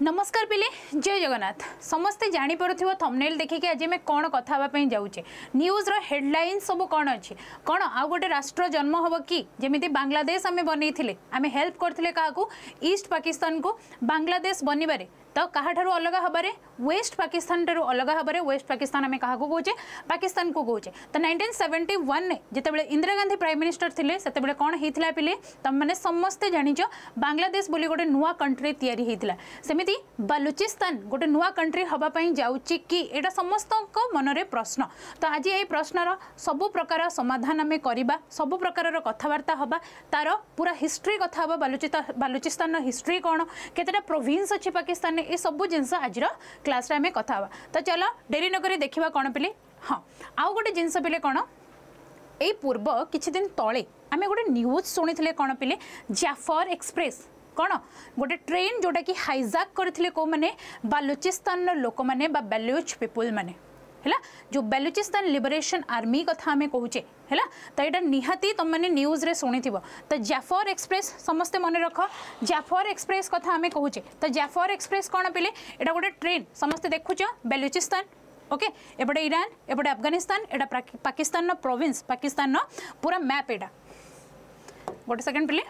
नमस्कार पिले जय जगन्नाथ समस्ते जापर थंबनेल देखिए आज मैं कौन कथा जाऊे न्यूज रो हेडलाइन सब कौन अच्छी कौन आउ गोटे राष्ट्र जन्म हम कि जमी बांग्लादेश आम बनई आम हेल्प करते क्या ईस्ट पाकिस्तान को बांग्लादेश बनवे तो क्या अलग हबारे वेस्ट पाकिस्तान ठारू अलग हबारे वेस्ट पाकिस्तान आम क्या कहे पाकिस्तान को कहे तो 1971 जितेबाला इंदिरा गांधी प्राइम मिनिस्टर थे से कौन होता पिले तुम मैंने समस्ते जानिच बांग्लादेश बोली गोटे नुआ कंट्री तैयारी होता सेमिति बालुचिस्तान गोटे नुआ कंट्री हवापाई जाऊँगी कि यहाँ समस्त मनरे प्रश्न तो आज ये प्रश्नर सबु प्रकार समाधान आम करवा सबु प्रकार कथबार्ता हवा तार पूरा हिस्ट्री कथा हवा बालुचिस्तान हिस्ट्री कौन केतेटा प्रोविंस अच्छी पाकिस्तान ये सब जिनस आज क्लास आम कथा हवा तो चलो डेरी नक देखा कौन पिले हाँ आउ गोटे जिनस पिले कौन यही पूर्व किछि दिन तले आम गोटे न्यूज शुणी कौन पिले जाफर एक्सप्रेस कौन गोटे ट्रेन जोटा कि हाइजाक करथिले को माने बालुचिस्तान लोक माने बा बालुच पीपुल माने हैला जो बालुचिस्तान लिबरेशन आर्मी कथा आम कहूचे हैला तो यहाँ निहाती तुम मैंने न्यूज रे शुणी तो जाफर एक्सप्रेस समस्ते मन रख जाफर एक्सप्रेस कथा आम कहूचे तो जाफर एक्सप्रेस कौन पिले यहाँ गोटे ट्रेन समस्ते देखुच बालुचिस्तान ओके एपटे ईरान एपटे अफगानिस्तान एटा पाकिस्तान प्रोविंस पाकिस्तान पूरा मैप एटा गोटे सेकेंड पिले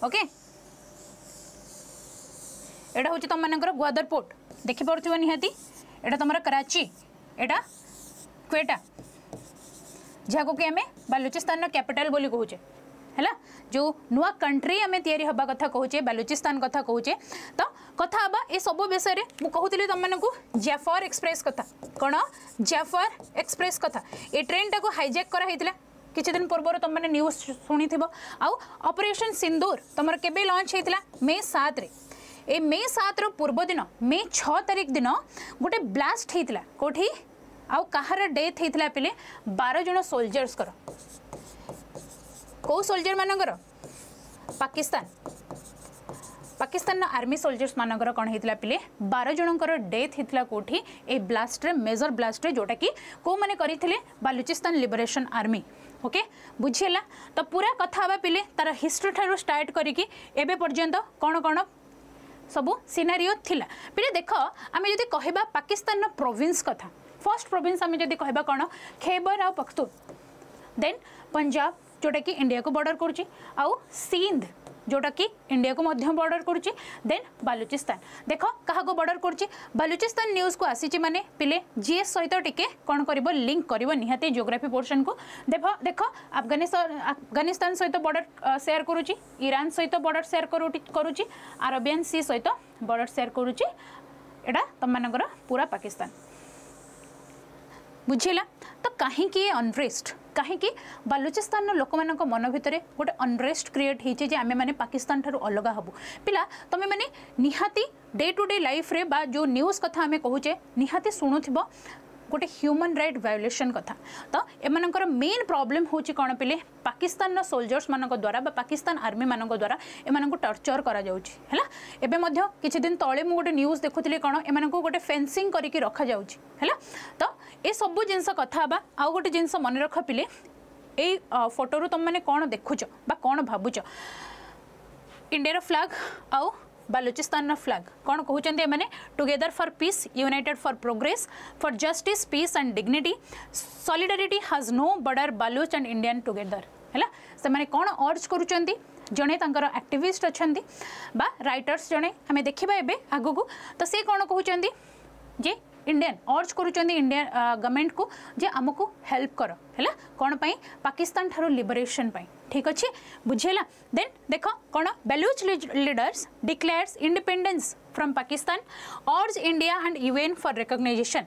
ओके एटा हूँ तुम मानकर ग्वादर पोर्ट देखिपे निहाती एटा तुम कराची एटा क्वेटा जहाँ कि आम बालुचिस्तान कैपिटल बोली कहूचे है जो नुआ कंट्री आम तैयारी हवा कथा कहूचे बालुचिस्तान कथा कहूचे तो कथा हवा ये सब विषय में मुझे कहूली तुम मानू जाफर एक्सप्रेस कथा कौन जाफर एक्सप्रेस कथा ये ट्रेन टाक हाइजैक कराइला किछि दिन पूर्व तुम मैंने न्यूज शुणी आउ ऑपरेशन सिंदूर तुम केबे लॉन्च होता मे 7 रे ए मे 7 रो पूर्व दिन मे 6 तारिख दिन गोटे ब्लास्ट होता कोठी आउ कहार डेथ होता पिले 12 जन सोल्जर्स कर को सोल्जर मानकर पाकिस्तान आर्मी सोल्जर्स मानकर कौन होता पिले 12 जनकर डेथ होता कोठी ए ब्लास्ट रे मेजर ब्लास्ट रे जोटा कि को माने करथिले बालुचिस्तान लिबरेशन आर्मी ओके बुझीला तो पूरा कथा हवा पिले तार हिस्ट्री ठारू स्टार्ट करिकी एबे पर्यंत कौन कौन सबू सिनारियो थिला पिले देख आम जदि कहबा पाकिस्तान प्रोविंस कथा फर्स्ट प्रोविंस आम जदि कहबा कौन खैबर आ पख्तून देन पंजाब जोटा कि इंडिया को बॉर्डर करुच्ची आउ सिंध जोटा कि इंडिया को मध्य बॉर्डर करुच्ची देन बालुचिस्तान देख क्या बॉर्डर करुच्ची बालुचिस्तान न्यूज को आसी माने पिले जीएस सहित टिके कौन कर लिंक कर निहाती जियोग्राफी पोर्शन को देख अफगानिस्तान सहित बॉर्डर शेयर करुच्ची ईरान सहित बॉर्डर शेयर करुच्ची अरबियन सी सहित बॉर्डर शेयर करुच्ची एटा तुम मानकर पूरा पाकिस्तान बुझीला तो कहीं अनरेस्ट कहीं बालुचिस्तान लोक मान मन भितर गोटे अनरेस्ट क्रिएट होती आम मैंने पाकिस्तान ठारू अलग हबू पिला तुम मैंने निहाती डे टू डे लाइफ रे बा जो न्यूज कथा आम कहूचे निहाती शुणुथिबो गोटे ह्यूमन राइट वायोलेशन कथा तो एमानकर मेन प्रॉब्लम होची कौन पिले पाकिस्तान सोल्जर्स मान द्वारा बा पाकिस्तान आर्मी मान द्वारा एमानकु टर्चर करा जाउची हैला एबे मध्य किछि दिन तळे मु गोटे न्यूज देखुथिले कौन एमानकु गोटे फेंसिंग करिकी रखा जाउची हैला तो ए सब जिनस कथा बा आउ गोटे जिनस मन रख पिले ए फोटो रु तुम माने कौन देखुच बा कौन भाबुच इंडिया फ्लैग आउ बालुचिस्तान फ्लैग कौन कहते मैंने together for peace united for progress for justice peace and dignity solidarity has no border Baluch and Indian together है से मैंने कौन अर्ज करुँच जड़े तर एक्टिविस्ट अच्छा बा राइटर्स जड़े आम देखा एवं आगू तो सी कौन कहते जे इंडियन अर्ज करुँच इंडियन गवर्नमेंट को जे आमको हेल्प कर है कौन पाई पाकिस्तान ठारू लिबरेशन पाई ठीक अच्छे बुझेला देन देख कौन Baluch leaders declares independence from Pakistan urge India and UN for recognisation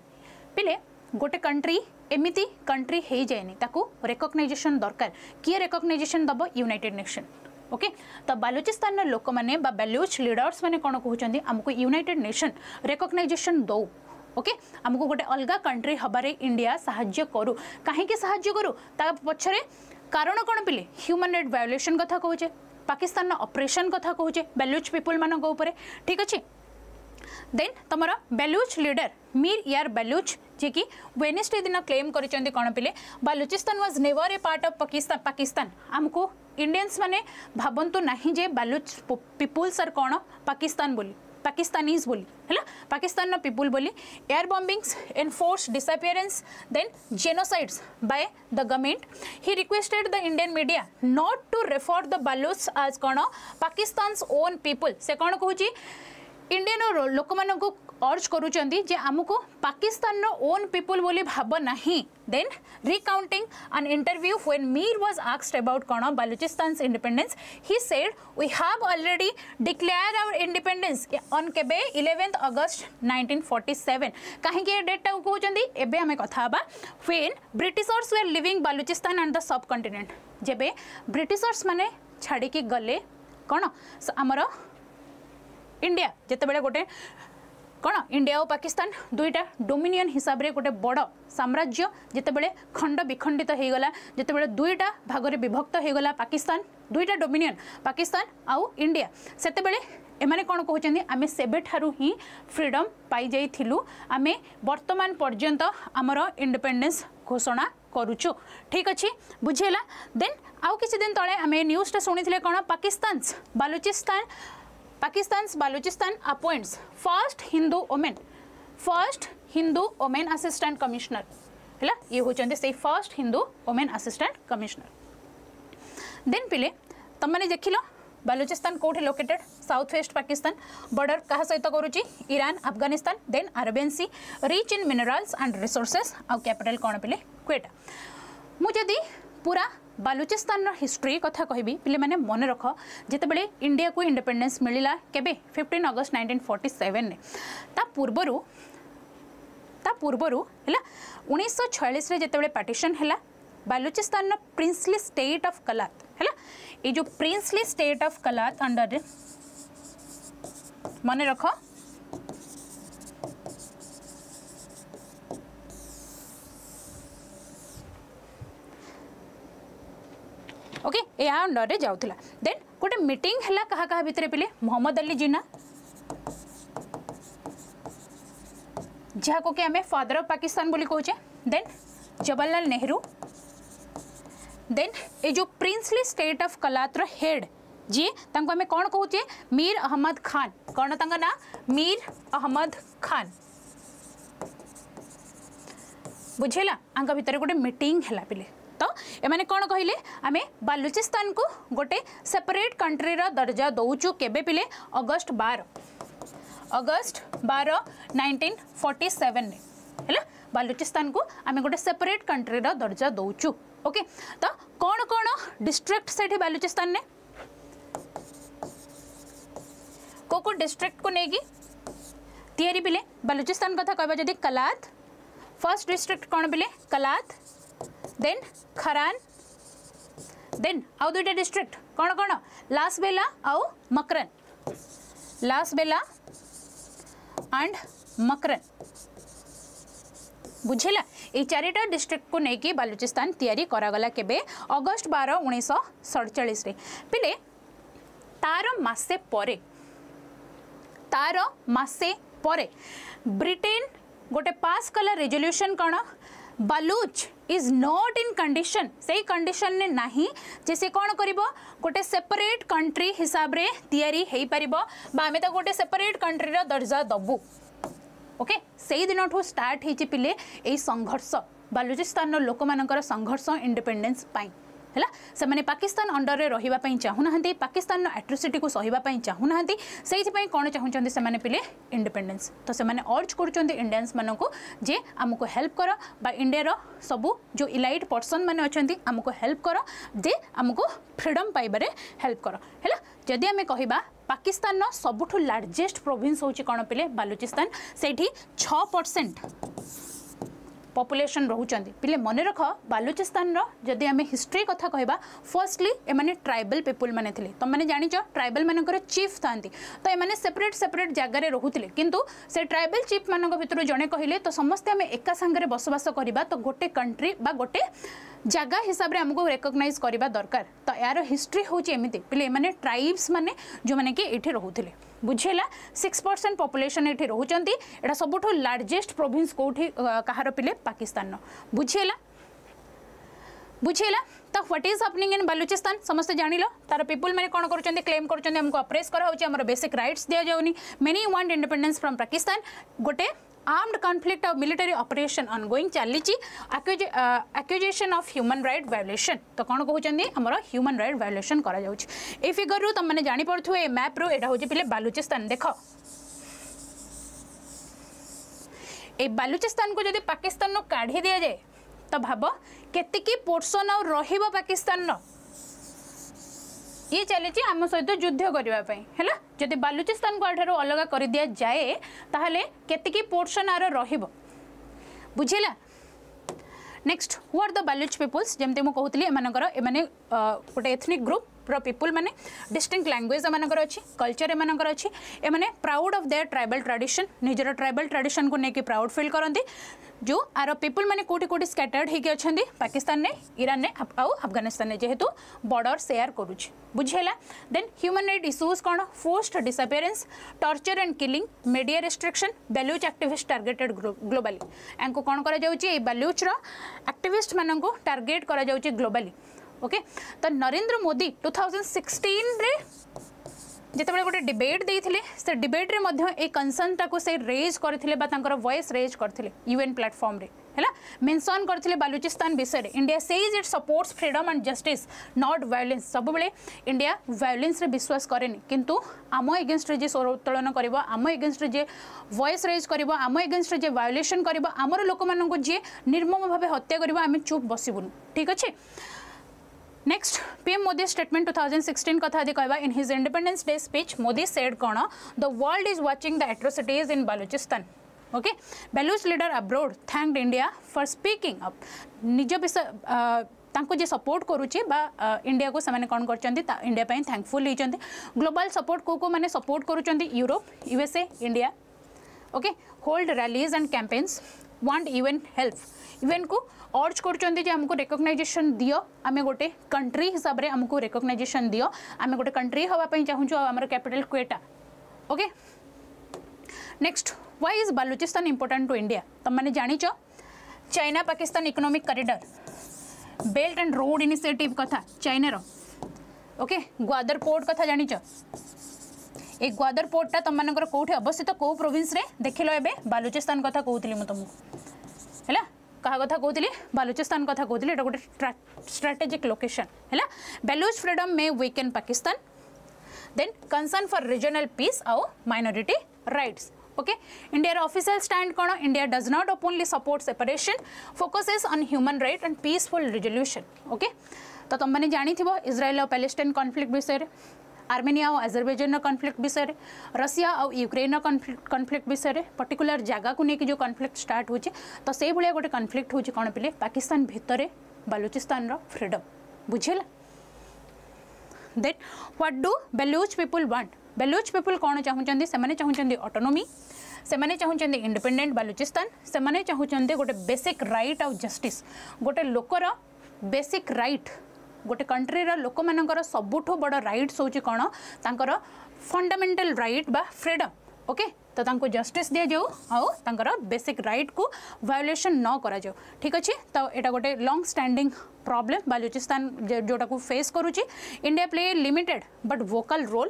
पिले गोटे कंट्री एमिती कंट्री हो जाएनि ताकू रिकॉग्नाइजेशन दरकार किए रिकॉग्नाइजेशन दब यूनाइटेड नेशन ओके तो बालुचिस्तान लोक मैंने बालूच लीडर्स मैंने कौन कहते आमको यूनाइटेड नेशन रिकॉग्नाइजेशन दौ ओके आमको गोटे अलग कंट्री हबारे इंडिया साहाय्य करू कहीं साहाय्य करू ता पछरे कारण कौन पिले ह्यूमन राइट वायोलेशन कथा कहूचे पाकिस्तान ऑपरेशन कथा कहूचे बालूच पीपुल मान ठीक अच्छे देन तुम बेलूच लीडर मीर यार बेलूच जी की वेडनेसडे दिन क्लेम करिसेंती कौन पिले Balochistan was never a part of Pakistan आमको इंडियंस माने भाबंतु नहीं जे बलूच पीपुल्स आर कौन पाकिस्तान बोली पाकिस्तानीज बोली है पाकिस्तान पीपुल बोली air bombings enforce disappearance then genocides by the government he requested the Indian media not to refer the Baloch आज कौन पाकिस्तान्स ओन पीपुल से कौन कहूँ इंडियन लोक मान अर्ज करुँचे जे आमको पाकिस्तान ओन पीपुल बोली भाव नहीं then recounting an interview when Mir was asked about कौन Balochistan's independence he said we have already declare our independence on केबे 11 अगस्त 1947 कहीं डेटा कहते एबे आम कथा when Britishers way living Balochistan and the sub continent जेबे ब्रिटिशर्स माने छाड़ी गले कौन आमर इंडिया जिते गोटे कौन इंडिया और पाकिस्तान दुईटा डोमिनियन हिसाब से गोटे बड़ साम्राज्य जितेबाला खंड विखंडित हो गला जितेबाला दुईटा भागरे विभक्त हो गला पाकिस्तान दुईटा डोमिनियन पाकिस्तान आउ इंडिया सेतेबेले एमाने कौन कहते आम सेबेठारू ही फ्रीडम पाई जाइथिलु आमे वर्तमान पर्यंत आमर इंडिपेंडेंस घोषणा करुचु ठीक अच्छे बुझेला देन आउ किसी दिन तले आम न्यूज़टा शुणी कौन Pakistan's Balochistan appoints first Hindu women assistant commissioner है ये होचंदे से first Hindu women assistant commissioner then पिले तुम मैंने देख लो बलूचिस्तान कोठे located south west Pakistan border कहा सहित करुच्ची Iran Afghanistan then Arabian sea rich in minerals and resources आउ कैपिटल कौन पिले क्वेटा मुझे पूरा बलूचिस्तान हिस्ट्री कथा कहबी पिले माने मन रख जितेबाला इंडिया को इंडिपेंडेंस मिलला केबे 15 अगस्त 1947 ने ता पूर्वरु हैला 1946 रे जेतेबाला पार्टीशन हैला बलूचिस्तान प्रिंसली स्टेट ऑफ कलात हैला ये जो princely state of Kalat under मन रख ओके या अंडर रे जाउथला देन गोटे मीटिंग हैला कहा कहा भितरे पिले मोहम्मद अली जिन्ना जहाँ को कि हमें फादर ऑफ पाकिस्तान बोली कहूचे देन जवाहरलाल नेहरू देन ये जो प्रिंसली स्टेट ऑफ कलातर हेड जी तांको हमें कौन कहूचे मीर अहमद खान कौन तांका ना मीर अहमद खान बुझेला आंका भितर गोटे मीटिंग हैला पिले तो एमाने कौन कहले आमे बलूचिस्तान को गोटे सेपरेट कंट्री रा दर्जा दौचु केबे पिले अगस्त 12 1947 ने हैला बलूचिस्तान को आमे गोटे सेपरेट कंट्री रा दर्जा दौचु ओके तो कौन कौन डिस्ट्रिक्ट सेठी बलूचिस्तान ने को डिस्ट्रिक्ट को नेगी तैयारी पिले बलूचिस्तान कथा कहबा जदी कलात फर्स्ट डिस्ट्रिक्ट कौन पिले कलात देन खरान देन आउ दुईटा डिस्ट्रिक्ट कौन कौन लासबेला आउ मकरन लासबेला एंड मकरन बुझेला ये चारिटा डिस्ट्रिक्ट को लेकिन बलूचिस्तान तैयारी करागला केबे अगस्त 12 1947 रे पिले तार मासे परे ब्रिटेन गोटे पास कला रेजोल्यूशन कौन Baloch is not in condition से कंडीशन ने नहीं जैसे कौन करिबो गोटे सेपरेट कंट्री हिसाब रे तैयारी हेई परिबो बा हमें तो गोटे सेपरेट कंट्री रा दर्जा दबु ओके से दिन स्टार्ट होती पिले यही संघर्ष बलूचिस्तान लोक मानकर संघर्ष इंडिपेंडेंस पाई है से मैंने पाकिस्तान अंडर रे रहिबा पई चाहूना पाकिस्तान एट्रोसिटी को सहिबा पई चाहूना से कौन चाहूँ से मैंने पिले इंडिपेंडेंस तो से मैंने अर्ज करुँच इंडियंस मान को जे आमको हेल्प कर बा इंडिया सबू जो इलाइट पर्सन मैंने अच्छा आमको हेल्प कर जे आमको फ्रीडम पाइबारे हेल्प कर है जदि आम कहबा पाकिस्तान सबुठु लार्जेस्ट प्रोविंस होची कौन पिले बलूचिस्तान से 6% पॉपुलेशन रोचंती पिले मन रख बलूचिस्तान जदि आम हिस्ट्री कथा कहबा फर्स्टली एमाने ट्राइबल पीपुल माने थिले तुम मैंने जानिच ट्राइबल मानकर चीफ थांती तो एमाने सेपरेट सेपरेट जगार रोहुतिले किंतु से ट्राइबल चीफ मानक भितर जड़े कहले तो समस्ते आम एका सांगरे बसवास करबा तो गोटे कंट्री बा गोटे जगह हिसाब रे हमको रिकॉग्नाइज करबा दरकार तो यार हिस्ट्री होची एमिति पिले एमाने ट्राइब्स माने जो माने कि एठी रोहुतिले बुझेला 6% पॉपुलेशन एठी रहउचंती एटा सबुठो लार्जेस्ट प्रोविंस कोठी कहार पिले पाकिस्तान बुझेला तो what is happening in Balochistan समस्त जानिलो तार पीपल माने कोन करूचंती क्लेम करूचंती हमको अप्रेस करा होची हमर बेसिक राइट्स दिया जाउनी many want independence from Pakistan गोटे armed conflict of military operation ongoing चलीची accusation of human right violation तो कौन कहते आमर ह्यूमन राइट वायोलेशन करा जाउछि ए फिगर रु तुम मैंने जानी पड़थु ए मैप रु एटा होछि पिले बालूचिस्तान देख ए बालूचिस्तान को जदि पाकिस्तान नो काढ़ी दिया जाए तो भाव केतिकी पोर्शन और रहिबो पाकिस्तान नो ये चली आम सहित युद्ध करने है जदि बालूचिस्तान को आठार अलग कर दिया जाए ताहले केतिकी पोर्शन आर रहिबो बुझिला next who are the Baluch peoples जमते मु कहउतली एमानकर एमाने गोटे एथनिक ग्रुप रो पीपल माने डिस्टिंक्ट लैंग्वेज एमानकर अछि कल्चर एमानकर अछि एमाने proud of their tribal tradition निजर ट्राइबल ट्रेडिशन को नेकी प्राउड फील करंती जो आर पीपल माने कोटी कोटी स्कैटर्ड हेके अछंदी पाकिस्तान ने ईरान ने आउ अफगानिस्तान ने जेहेतु बॉर्डर शेयर करूछ बुझेला देन ह्यूमन राइट इश्यूज कोन forced disappearance torture and killing media restriction Baluch activist targeted globally एंको कोन करा जाउची ए बलूच रो एक्टिविस्ट माननको टारगेट करा जाउची ग्लोबली ओके तो नरेंद्र मोदी 2016 रे जिते गोटे डिबेट देते से डिबेट रे मध्य ए कंसर्न टाको से रेज करथिले बा तांकर वॉइस रेज करथिले यूएन प्लेटफॉर्म रे हैला मेंशन करथिले बालूचिस्तान विषय रे India says it supports freedom and justice not violence सब बेले इंडिया वायलेंस रे विश्वास करेनी किंतु आम एगेंस्ट रे जे स्वर उत्तोलन करिवो आम एगेंस्ट रे जे वॉइस रेज करिवो आम एगेंस्ट रे जे वायोलेशन करिवो आमर लोक मानन को जे निर्मम भाबे हत्या करिवो आमे चुप बसिबुनु ठीक अछि नेक्स्ट पीएम मोदी स्टेटमेंट 2016 कथा आदि कहबा in his independence day speech Modi said कोन the world is watching the atrocities in Balochistan okay Baluch leader abroad thanked India for speaking up निज विषय तांको जे सपोर्ट करूची बा इंडिया को से माने कोन करचंती इंडिया पय थैंकफुल हिचंती ग्लोबल सपोर्ट को माने सपोर्ट करूचंती Europe USA India okay hold rallies and campaigns want UN help UN को अर्ज करचंती जे हमको रिकॉग्नाइजेशन दियो आमे गोटे कंट्री हिसाब रे हमको रिकॉग्नाइजेशन दियो आमे गोटे कंट्री हवा पय चाहूछु हमर capital Quetta okay next why is Balochistan important to India तुम माने जानिचो China Pakistan economic corridor belt and road initiative कथा चाइना रो ओके ग्वादर पोर्ट कथा जानिचो ए ग्वादर पोर्ट ता तुम मानकर कोठी अवस्थित को प्रोविंस रे देखिलो एबे बालूचिस्तान कथा कहउतली म तुमको हैला कहा कथा कहती बालूचिस्तान कथा कहती गोटे स्ट्रेटेजिक लोकेशन है बेलूच फ्रीडम में weaken Pakistan then concern for regional peace आउ minority rights okay India official stand कौन India does not openly support separation focuses on human right and peaceful resolution okay तो तुम मैंने जानी थी इज्राएल और पैलेस्टाइन कॉन्फ्लिक्ट विषय आर्मेनिया और अजरबैजान कॉन्फ्लिक्ट विषय रशिया और यूक्रेन कॉन्फ्लिक्ट विषय पर्टिकुलर जगह को लेकिन जो कॉन्फ्लिक्ट स्टार्ट हो तो से भाया गोटे कॉन्फ्लिक्ट हो कौन पे पाकिस्तान भितर बालूचिस्तान रो फ्रीडम बुझेला then what do Baluch people want Baluch people कौन चाहूँगी से चाहूँगी ऑटोनोमी से चाहूँगी इंडिपेंडेंट बालूचिस्तान से चाहूँगी गोटे बेसिक राइट ऑफ जस्टिस गोटे लोकर बेसिक राइट गोटे कंट्री लोक मानकर सबुठो बड़ राइट्स होची कौन तांकर फंडामेंटल राइट बा फ्रीडम ओके तो तांको जस्टिस दिया जाऊ आउ तांकर बेसिक राइट को वायोलेशन न करा जाऊ ठीक अच्छे तो यहाँ गोटे लॉन्ग स्टैंडिंग प्रॉब्लम बालूचिस्तान जोटा को फेस करुच्ची India play limited but vocal role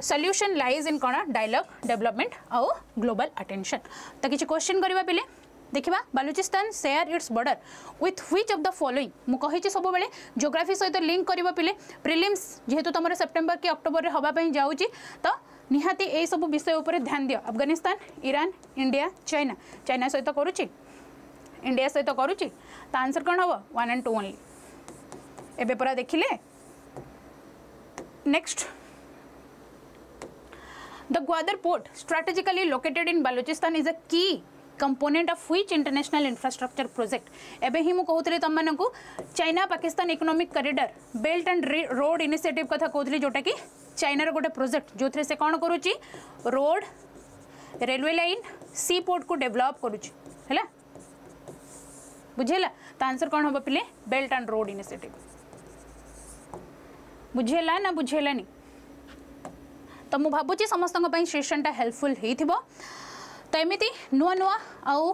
solution lies in कौन डायलॉग डेवलपमेंट आउ ग्लोबल अटेंशन तो किसी क्वेश्चन करबा पिले देखा Balochistan share its border with which of the following मु कहि सब बेले ज्योग्राफी सहित लिंक करबा पिले प्रिलिम्स जेहेतु तुम सेप्टेम्बर कि अक्टोबर रे हवा पई जाउची तो निहाती ए सब विषय उपर ध्यान दियो Afghanistan Iran India China China सहित करूची इंडिया सहित करूची तो आंसर कौन हम 1 and 2 ओनली एबे परा देखिले next the Gwadar port strategically located in Balochistan is a key component of which international infrastructure project एबे ही मु कहउतली तम मानकु China Pakistan economic corridor belt and road initiative कथा कहउतली जोटा कि चाइना रो गोटे प्रोजेक्ट जो से कौन करुच्ची रोड रेलवे लाइन सी पोर्ट को डेवलप करुच्ची है बुझेला तो आंसर कौन हम पिले बेल्ट एंड रोड इनिशिएटिव बुझेला ना बुझेलानी तो मुझे भावुँ समस्त सेसनटा हेल्पफुल हो तो एमती नुआ नुआ आउ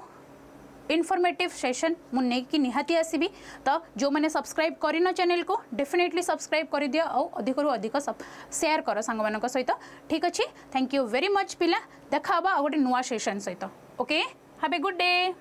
इनफॉर्मेटिव सेशन मुझे निहाती आसबि तो जो मैंने सब्सक्राइब करना चैनल को डेफिनेटली सब्सक्राइब कर दियो और अधिक अधिक शेयर कर सांग मान सहित ठीक अच्छे थैंक यू वेरी मच पिला देखा गोटे नुआ सेशन सहित okay have a good day.